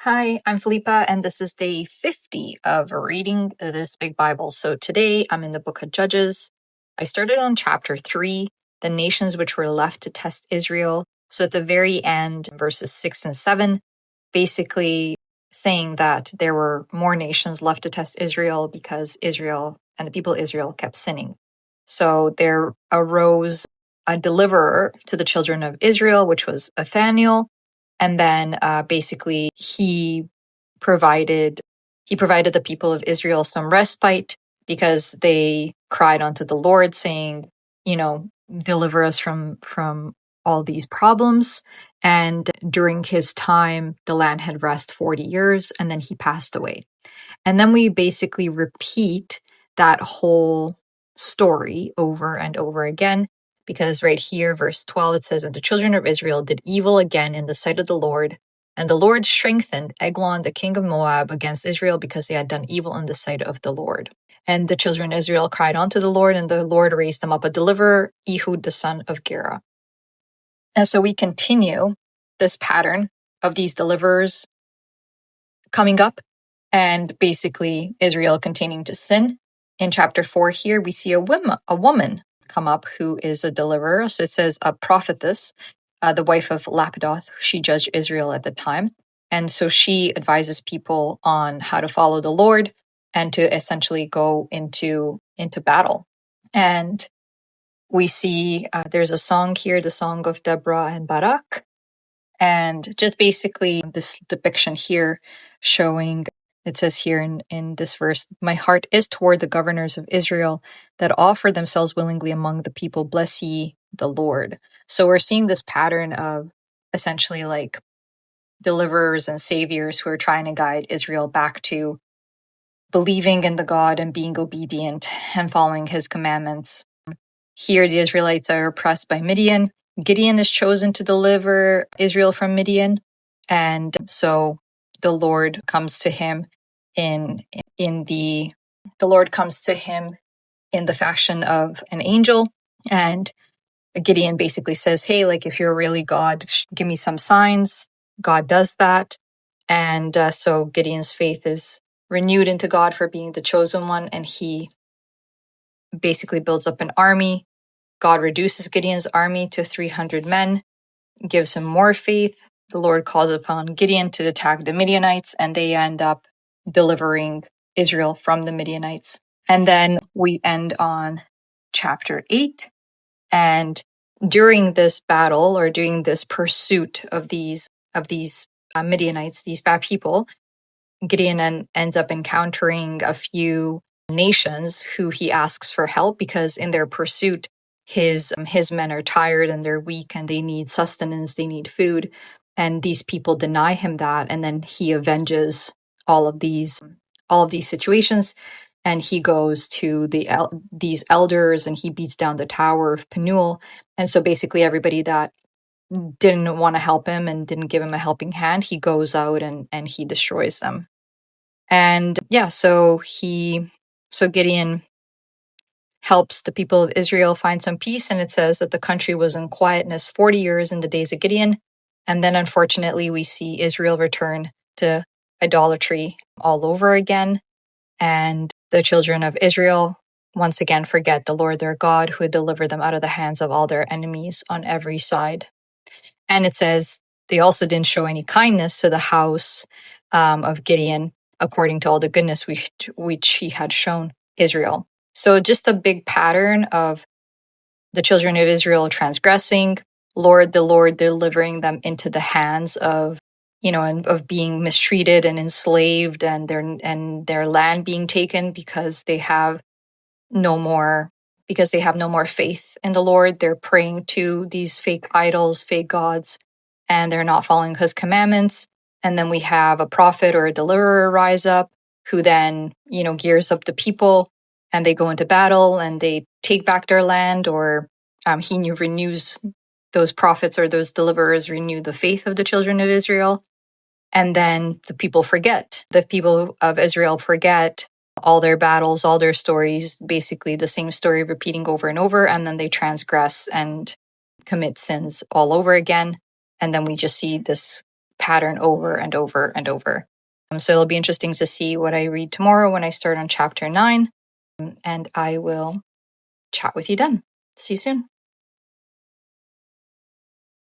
Hi, I'm Felipa, and this is day 50 of reading this big Bible. So today I'm in the book of Judges. I started on chapter 3, the nations which were left to test Israel. So at the very end, verses 6 and 7, basically saying that there were more nations left to test Israel because Israel and the people of Israel kept sinning. So there arose a deliverer to the children of Israel, which was Othniel. And then basically provided he provided the people of Israel some respite because they cried unto the Lord, saying, deliver us from all these problems. And during his time, the land had rest 40 years, and then he passed away. And then we basically repeat that whole story over and over again, because right here, verse 12, it says, "And the children of Israel did evil again in the sight of the Lord. And the Lord strengthened Eglon, the king of Moab, against Israel because they had done evil in the sight of the Lord. And the children of Israel cried unto the Lord, and the Lord raised them up a deliverer, Ehud, the son of Gera." And so we continue this pattern of these deliverers coming up and basically Israel continuing to sin. In chapter 4 here, we see a woman come up who is a deliverer. So it says a prophetess, the wife of Lapidoth. She judged Israel at the time. And so she advises people on how to follow the Lord and to essentially go into battle. And we see there's a song here, the song of Deborah and Barak. And just basically this depiction here showing, it says here in this verse, "My heart is toward the governors of Israel that offer themselves willingly among the people. Bless ye the Lord." So we're seeing this pattern of essentially like deliverers and saviors who are trying to guide Israel back to believing in the God and being obedient and following his commandments. Here, the Israelites are oppressed by Midian. Gideon is chosen to deliver Israel from Midian. And so the Lord comes to him the Lord comes to him in the fashion of an angel. And Gideon basically says, "Hey, like if you're really God, give me some signs." God does that. And so Gideon's faith is renewed into God for being the chosen one. And he basically builds up an army. God reduces Gideon's army to 300 men, gives him more faith. The Lord calls upon Gideon to attack the Midianites, and they end up delivering Israel from the Midianites. And then we end on chapter 8. And during this battle, or during this pursuit of these Midianites, these bad people, Gideon ends up encountering a few nations who he asks for help because in their pursuit, his men are tired and they're weak and they need sustenance, they need food, and these people deny him that, and then he avenges all of these situations, and he goes to these elders and he beats down the tower of Penuel. And so basically everybody that didn't want to help him and didn't give him a helping hand, he goes out and he destroys them. And yeah, so Gideon helps the people of Israel find some peace. And it says that the country was in quietness 40 years in the days of Gideon. And then unfortunately, we see Israel return to idolatry all over again. And the children of Israel once again forget the Lord their God, who had delivered them out of the hands of all their enemies on every side. And it says they also didn't show any kindness to the house of Gideon, according to all the goodness which he had shown Israel. So just a big pattern of the children of Israel transgressing, the Lord delivering them into the hands of, and of being mistreated and enslaved, and their land being taken because they have no more faith in the Lord. They're praying to these fake idols, fake gods, and they're not following his commandments. And then we have a prophet or a deliverer rise up who then, gears up the people, and they go into battle and they take back their land, or he renews those prophets or those deliverers renew the faith of the children of Israel. And then the people of Israel forget all their battles, all their stories, basically the same story repeating over and over. And then they transgress and commit sins all over again. And then we just see this pattern over and over and over. So it'll be interesting to see what I read tomorrow when I start on chapter 9. And I will chat with you then. See you soon.